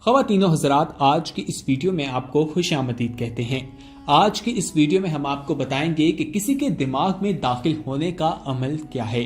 خواتین و حضرات، آج کی اس ویڈیو میں آپ کو خوش آمدید کہتے ہیں۔ آج کی اس ویڈیو میں ہم آپ کو بتائیں گے کہ کسی کے دماغ میں داخل ہونے کا عمل کیا ہے۔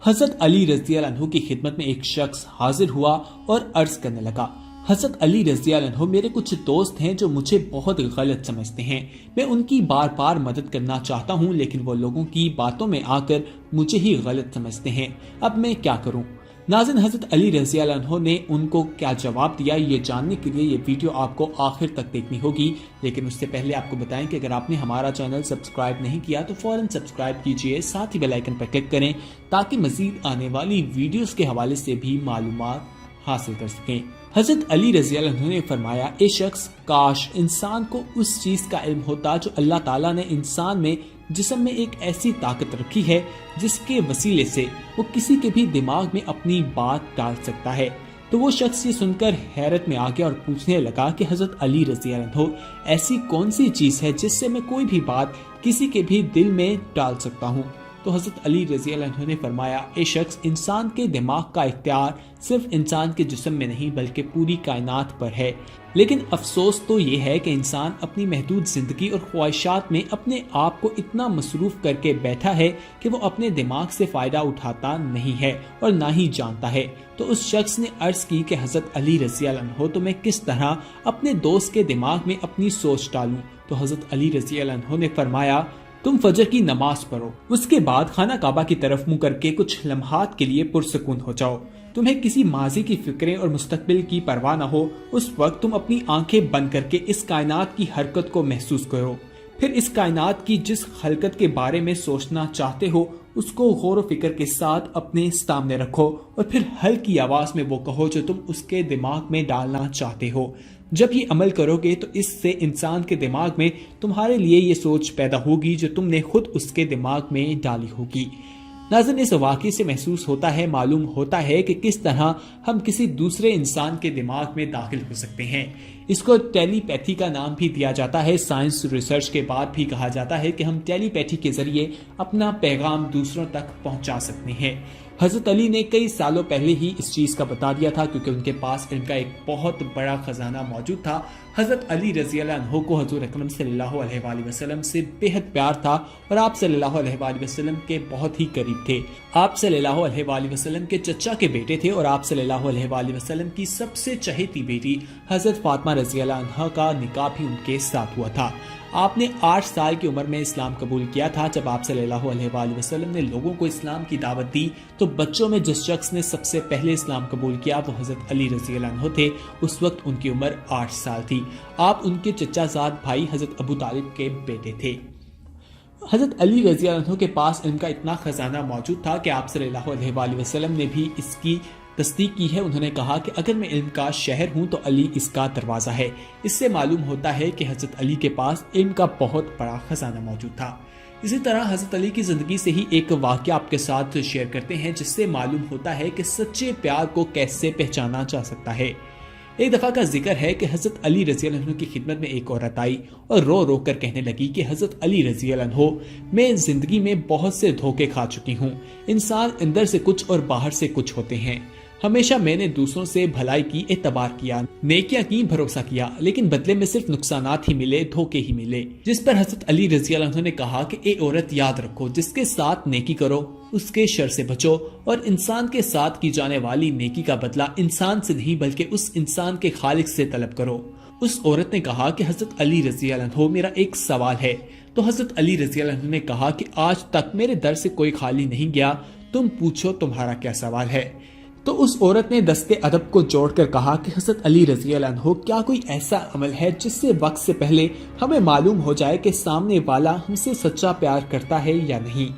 حضرت علی رضی اللہ عنہ کی خدمت میں ایک شخص حاضر ہوا اور عرض کرنے لگا، حضرت علی رضی اللہ عنہ، میرے کچھ دوست ہیں جو مجھے بہت غلط سمجھتے ہیں۔ میں ان کی بار بار مدد کرنا چاہتا ہوں، لیکن وہ لوگوں کی باتوں میں آ کر مجھے ہی غلط سمجھتے ہیں۔ اب میں کیا کروں؟ ناظرین، حضرت علی رضی اللہ عنہ نے ان کو کیا جواب دیا، یہ جاننے کے لیے یہ ویڈیو آپ کو آخر تک دیکھنی ہوگی۔ لیکن اس سے پہلے آپ کو بتائیں کہ اگر آپ نے ہمارا چینل سبسکرائب نہیں کیا تو فوراً سبسکرائب کیجئے، ساتھ ہی بیل آئیکن پر کلک کریں تاکہ مزید آنے والی ویڈیوز کے حوالے سے بھی معلومات حاصل کر سکیں۔ حضرت علی رضی اللہ عنہ نے فرمایا، اے شخص، کاش انسان کو اس چیز کا علم ہوتا جو اللہ تعالیٰ نے انسان میں جسم میں ایک ایسی طاقت رکھی ہے جس کے وسیلے سے وہ کسی کے بھی دماغ میں اپنی بات ڈال سکتا ہے۔ تو وہ شخص یہ سن کر حیرت میں آ گیا اور پوچھنے لگا کہ حضرت علی رضی اللہ عنہ، ایسی کون سی چیز ہے جس سے میں کوئی بھی بات کسی کے بھی دل میں ڈال سکتا ہوں؟ تو حضرت علی رضی اللہ عنہ نے فرمایا، اے شخص، انسان کے دماغ کا اختیار صرف انسان کے جسم میں نہیں بلکہ پوری کائنات پر ہے۔ لیکن افسوس تو یہ ہے کہ انسان اپنی محدود زندگی اور خواہشات میں اپنے آپ کو اتنا مصروف کر کے بیٹھا ہے کہ وہ اپنے دماغ سے فائدہ اٹھاتا نہیں ہے اور نہ ہی جانتا ہے۔ تو اس شخص نے عرض کی کہ حضرت علی رضی اللہ عنہ، تو میں کس طرح اپنے دوست کے دماغ میں اپنی سوچ ڈالوں؟ تو حضرت علی رضی اللہ عنہ نے فرمایا، تم فجر کی نماز پڑھو، اس کے بعد خانہ کعبہ کی طرف منہ کر کے کچھ لمحات کے لیے پرسکون ہو جاؤ۔ تمہیں کسی ماضی کی فکریں اور مستقبل کی پرواہ نہ ہو۔ اس وقت تم اپنی آنکھیں بند کر کے اس کائنات کی حرکت کو محسوس کرو، پھر اس کائنات کی جس خلقت کے بارے میں سوچنا چاہتے ہو اس کو غور و فکر کے ساتھ اپنے سامنے رکھو اور پھر ہلکی آواز میں وہ کہو جو تم اس کے دماغ میں ڈالنا چاہتے ہو۔ جب یہ عمل کرو گے تو اس سے انسان کے دماغ میں تمہارے لیے یہ سوچ پیدا ہوگی جو تم نے خود اس کے دماغ میں ڈالی ہوگی۔ ناظرین، اس واقعے سے محسوس ہوتا ہے، معلوم ہوتا ہے کہ کس طرح ہم کسی دوسرے انسان کے دماغ میں داخل ہو سکتے ہیں۔ اس کو ٹیلی پیتھی کا نام بھی دیا جاتا ہے۔ سائنس ریسرچ کے بعد بھی کہا جاتا ہے کہ ہم ٹیلی پیتھی کے ذریعے اپنا پیغام دوسروں تک پہنچا سکتے ہیں۔ حضرت علی نے کئی سالوں پہلے ہی اس چیز کا بتا دیا تھا کیونکہ ان کے پاس علم کا ایک بہت بڑا خزانہ موجود تھا۔ حضرت علی رضی اللہ عنہ کو حضور اکرم صلی اللہ علیہ وآلہ وسلم سے بہت پیار تھا اور آپ صلی اللہ علیہ وآلہ وسلم کے بہت ہی قریب تھے۔ آپ صلی اللہ علیہ وآلہ وسلم کے چچا کے بیٹے تھے اور آپ صلی اللہ علیہ وآلہ وسلم کی سب سے چہیتی بیٹی حضرت فاطمہ رضی اللہ عنہ کا نکاح بھی ان کے ساتھ ہوا تھا۔ آپ نے 8 سال کی عمر میں اسلام قبول کیا تھا۔ جب آپ صلی اللہ علیہ وآلہ وسلم نے لوگوں کو اسلام کی دعوت دی تو بچوں میں جس شخص نے سب سے پہلے اسلام قبول کیا وہ حضرت علی رضی اللہ عنہ تھے۔ اس وقت ان کی عمر 8 سال تھی۔ آپ ان کے چچا زاد بھائی حضرت ابو طالب کے بیٹے تھے۔ حضرت علی رضی اللہ عنہ کے پاس علم کا اتنا خزانہ موجود تھا کہ آپ صلی اللہ علیہ وآلہ وسلم نے بھی اس کی تصدیق کی ہے۔ انہوں نے کہا کہ اگر میں علم کا شہر ہوں تو علی اس کا دروازہ ہے۔ اس سے معلوم ہوتا ہے کہ حضرت علی کے پاس علم کا بہت بڑا خزانہ موجود تھا۔ اسی طرح حضرت علی کی زندگی سے ہی ایک واقعہ آپ کے ساتھ شیئر کرتے ہیں جس سے معلوم ہوتا ہے کہ سچے پیار کو کیسے پہچانا جا سکتا ہے۔ ایک دفعہ کا ذکر ہے کہ حضرت علی رضی اللہ عنہ کی خدمت میں ایک عورت آئی اور رو رو کر کہنے لگی کہ حضرت علی رضی اللہ عنہ، میں زندگی میں بہت سے دھوکے کھا چکی ہوں۔ انسان اندر سے کچھ اور باہر سے کچھ ہوتے ہیں۔ ہمیشہ میں نے دوسروں سے بھلائی کی، اعتبار کیا، نیکیاں کی، بھروسہ کیا، لیکن بدلے میں صرف نقصانات ہی ملے، دھوکے ہی ملے۔ جس پر حضرت علی رضی اللہ عنہ نے کہا کہ اے عورت، یاد رکھو، جس کے ساتھ نیکی کرو اس کے شر سے بچو، اور انسان کے ساتھ کی جانے والی نیکی کا بدلہ انسان سے نہیں بلکہ اس انسان کے خالق سے طلب کرو۔ اس عورت نے کہا کہ حضرت علی رضی اللہ عنہ، میرا ایک سوال ہے۔ تو حضرت علی رضی اللہ عنہ نے کہا کہ آج تک میرے در سے کوئی خالی نہیں گیا، تم پوچھو تمہارا کیا سوال ہے۔ تو اس عورت نے دستے ادب کو جوڑ کر کہا کہ حضرت علی رضی اللہ عنہ، کیا کوئی ایسا عمل ہے جس سے وقت سے پہلے ہمیں معلوم ہو جائے کہ سامنے والا ہم سے سچا پیار کرتا ہے یا نہیں؟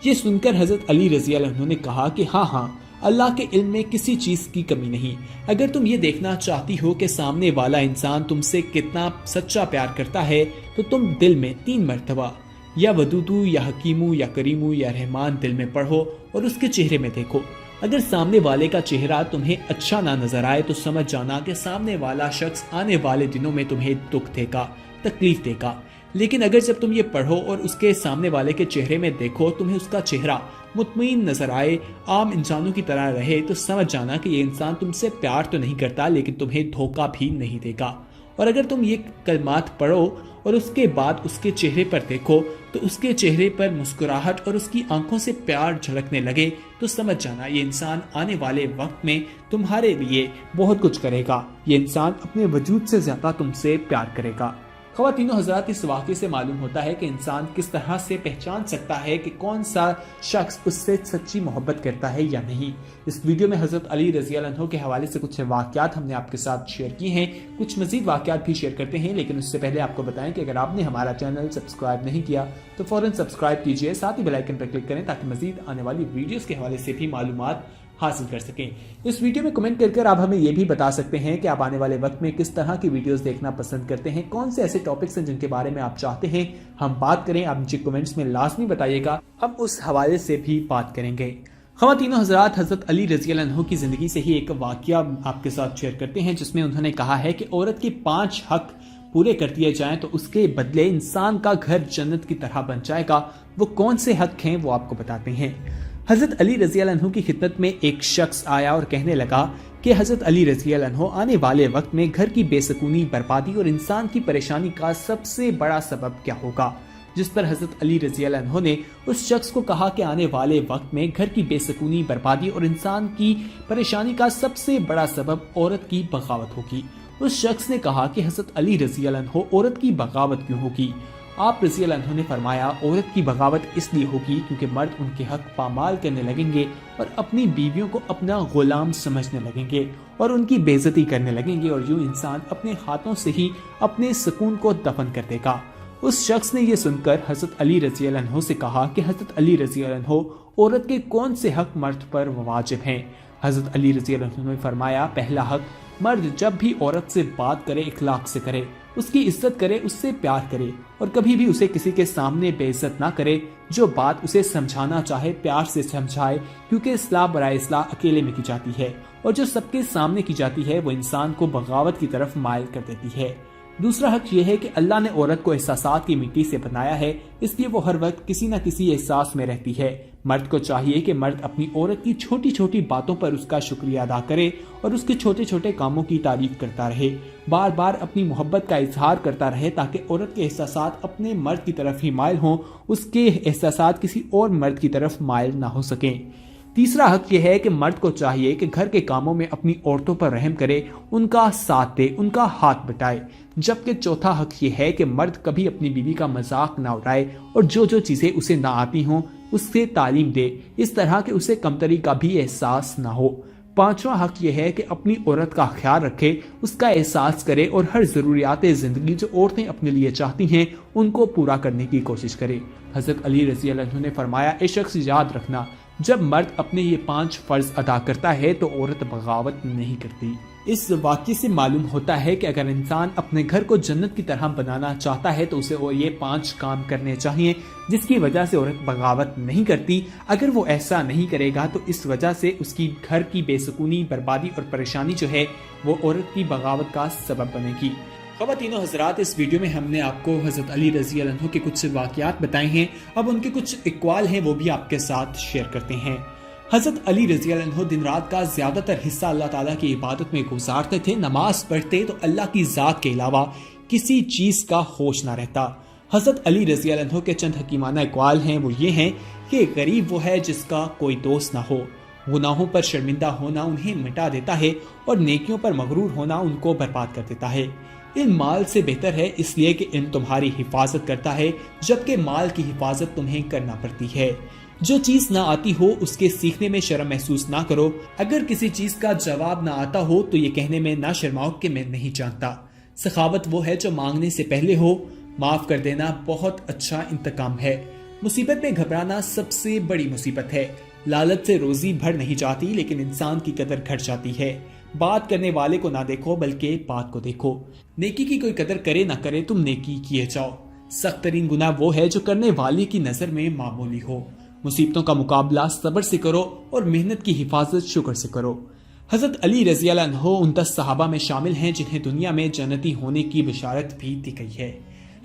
یہ سن کر حضرت علی رضی اللہ عنہ نے کہا کہ ہاں، اللہ کے علم میں کسی چیز کی کمی نہیں۔ اگر تم یہ دیکھنا چاہتی ہو کہ سامنے والا انسان تم سے کتنا سچا پیار کرتا ہے تو تم دل میں 3 مرتبہ یا ودودو یا حکیمو یا کریمو یا رحمان دل میں پڑھو اور اس کے چہرے میں دیکھو۔ اگر سامنے والے کا چہرہ تمہیں اچھا نہ نظر آئے تو سمجھ جانا کہ سامنے والا شخص آنے والے دنوں میں تمہیں دکھ دے گا، تکلیف دے گا۔ لیکن اگر جب تم یہ پڑھو اور اس کے سامنے والے کے چہرے میں دیکھو تمہیں اس کا چہرہ مطمئن نظر آئے، عام انسانوں کی طرح رہے، تو سمجھ جانا کہ یہ انسان تم سے پیار تو نہیں کرتا لیکن تمہیں دھوکہ بھی نہیں دے گا۔ اور اگر تم یہ کلمات پڑھو اور اس کے بعد اس کے چہرے پر دیکھو تو اس کے چہرے پر مسکراہٹ اور اس کی آنکھوں سے پیار جھلکنے لگے، تو سمجھ جانا یہ انسان آنے والے وقت میں تمہارے لیے بہت کچھ کرے گا۔ یہ انسان اپنے وجود سے زیادہ تم سے پیار کرے گا۔ خواتین و حضرات، اس واقعے سے معلوم ہوتا ہے کہ انسان کس طرح سے پہچان سکتا ہے کہ کون سا شخص اس سے سچی محبت کرتا ہے یا نہیں۔ اس ویڈیو میں حضرت علی رضی اللہ عنہ کے حوالے سے کچھ واقعات ہم نے آپ کے ساتھ شیئر کی ہیں، کچھ مزید واقعات بھی شیئر کرتے ہیں، لیکن اس سے پہلے آپ کو بتائیں کہ اگر آپ نے ہمارا چینل سبسکرائب نہیں کیا تو فوراً سبسکرائب کیجئے، ساتھ ہی بیل آئیکن پر کلک کریں تاکہ مزید آنے والی ویڈیوز کے حوالے سے بھی معلومات حاصل کر سکیں۔ اس ویڈیو میں کمنٹ کر آپ ہمیں یہ بھی بتا سکتے ہیں کہ آپ آنے والے وقت میں کس طرح کی ویڈیوز دیکھنا پسند کرتے ہیں، کون سے ایسے ٹاپکس ہیں جن کے بارے میں آپ چاہتے ہیں ہم بات کریں، آپ نیچے کمنٹس میں لازمی بتائیے گا، ہم اس حوالے سے بھی بات کریں گے۔ خواتین و حضرات، حضرت علی رضی اللہ عنہ کی زندگی سے ہی ایک واقعہ آپ کے ساتھ شیئر کرتے ہیں جس میں انہوں نے کہا ہے کہ عورت کے 5 حق پورے کر دیے جائیں تو اس کے بدلے انسان کا گھر جنت کی طرح بن جائے گا۔ وہ کون سے حق ہیں وہ آپ کو بتاتے ہیں۔ حضرت علی رضی اللہ عنہ کی خدمت میں ایک شخص آیا اور کہنے لگا کہ حضرت علی رضی اللہ عنہ، آنے والے وقت میں گھر کی بے سکونی، بربادی اور انسان کی پریشانی کا سب سے بڑا سبب کیا ہوگا؟ جس پر حضرت علی رضی اللہ عنہ نے اس شخص کو کہا کہ آنے والے وقت میں گھر کی بے سکونی، بربادی اور انسان کی پریشانی کا سب سے بڑا سبب عورت کی بغاوت ہوگی۔ اس شخص نے کہا کہ حضرت علی رضی اللہ عنہ، عورت کی بغاوت کیوں ہوگی؟ آپ رضی اللہ عنہ نے فرمایا، عورت کی بغاوت اس لیے ہوگی کیونکہ مرد ان کے حق پامال کرنے لگیں گے اور اپنی بیویوں کو اپنا غلام سمجھنے لگیں گے اور ان کی بے عزتی کرنے لگیں گے، اور یوں انسان اپنے ہاتھوں سے ہی اپنے سکون کو دفن کر دے گا۔ اس شخص نے یہ سن کر حضرت علی رضی اللہ عنہ سے کہا کہ حضرت علی رضی اللہ عنہ، عورت کے کون سے حق مرد پر واجب ہیں؟ حضرت علی رضی اللہ عنہ نے فرمایا، پہلا حق، مرد جب بھی عورت سے بات کرے اخلاق سے کرے، اس کی عزت کرے، اس سے پیار کرے اور کبھی بھی اسے کسی کے سامنے بے عزت نہ کرے۔ جو بات اسے سمجھانا چاہے پیار سے سمجھائے، کیونکہ اصلاح برائے اصلاح اکیلے میں کی جاتی ہے، اور جو سب کے سامنے کی جاتی ہے وہ انسان کو بغاوت کی طرف مائل کر دیتی ہے۔ دوسرا حق یہ ہے کہ اللہ نے عورت کو احساسات کی مٹی سے بنایا ہے، اس لیے وہ ہر وقت کسی نہ کسی احساس میں رہتی ہے۔ مرد کو چاہیے کہ مرد اپنی عورت کی چھوٹی چھوٹی باتوں پر اس کا شکریہ ادا کرے اور اس کے چھوٹے چھوٹے کاموں کی تعریف کرتا رہے، بار بار اپنی محبت کا اظہار کرتا رہے تاکہ عورت کے احساسات اپنے مرد کی طرف ہی مائل ہوں، اس کے احساسات کسی اور مرد کی طرف مائل نہ ہو سکیں۔ تیسرا حق یہ ہے کہ مرد کو چاہیے کہ گھر کے کاموں میں اپنی عورتوں پر رحم کرے، ان کا ساتھ دے، ان کا ہاتھ بٹائے، جبکہ چوتھا حق یہ ہے کہ مرد کبھی اپنی بیوی کا مذاق نہ اڑائے اور جو چیزیں اسے نہ آتی ہوں اس سے تعلیم دے، اس طرح کہ اسے کمتری کا بھی احساس نہ ہو۔ پانچواں حق یہ ہے کہ اپنی عورت کا خیال رکھے، اس کا احساس کرے اور ہر ضروریات زندگی جو عورتیں اپنے لیے چاہتی ہیں ان کو پورا کرنے کی کوشش کرے۔ حضرت علی رضی اللہ عنہ نے فرمایا، اے شخص یاد رکھنا، جب مرد اپنے یہ 5 فرض ادا کرتا ہے تو عورت بغاوت نہیں کرتی۔ اس واقعے سے معلوم ہوتا ہے کہ اگر انسان اپنے گھر کو جنت کی طرح بنانا چاہتا ہے تو اسے یہ 5 کام کرنے چاہیے جس کی وجہ سے عورت بغاوت نہیں کرتی۔ اگر وہ ایسا نہیں کرے گا تو اس وجہ سے اس کی گھر کی بے سکونی، بربادی اور پریشانی جو ہے وہ عورت کی بغاوت کا سبب بنے گی۔ خواتین و حضرات، اس ویڈیو میں ہم نے آپ کو حضرت علی رضی اللہ عنہ کے کچھ واقعات بتائے ہیں، اب ان کے کچھ اقوال ہیں وہ بھی آپ کے ساتھ شیئر کرتے ہیں۔ حضرت علی رضی اللہ عنہ دن رات کا زیادہ تر حصہ اللہ تعالیٰ کی عبادت میں گزارتے تھے، نماز پڑھتے تو اللہ کی ذات کے علاوہ کسی چیز کا ہوش نہ رہتا۔ حضرت علی رضی اللہ عنہ کے چند حکیمانہ اقوال ہیں، وہ یہ ہیں کہ غریب وہ ہے جس کا کوئی دوست نہ ہو، گناہوں پر شرمندہ ہونا انہیں مٹا دیتا ہے اور نیکیوں پر مغرور ہونا ان کو برباد کر دیتا ہے۔ علم مال سے بہتر ہے اس لیے کہ علم تمہاری حفاظت کرتا ہے، جبکہ مال کی حفاظت تمہیں کرنا پڑتی ہے۔ جو چیز نہ آتی ہو اس کے سیکھنے میں شرم محسوس نہ کرو، اگر کسی چیز کا جواب نہ آتا ہو تو یہ کہنے میں نہ شرماؤ کہ میں نہیں جانتا۔ سخاوت وہ ہے جو مانگنے سے پہلے ہو، معاف کر دینا بہت اچھا انتقام ہے۔ مصیبت میں گھبرانا سب سے بڑی مصیبت ہے۔ لالچ سے روزی بھر نہیں جاتی لیکن انسان کی قدر گھٹ جاتی ہے۔ بات کرنے والے کو نہ دیکھو بلکہ بات کو دیکھو۔ نیکی کی کوئی قدر کرے نہ کرے تم نیکی کیے جاؤ۔ سخت ترین گناہ وہ ہے جو کرنے والے کی نظر میں معمولی ہو۔ مصیبتوں کا مقابلہ صبر سے کرو اور محنت کی حفاظت شکر سے کرو۔ حضرت علی رضی اللہ عنہ ان 10 صحابہ میں شامل ہیں جنہیں دنیا میں جنتی ہونے کی بشارت بھی دی گئی ہے۔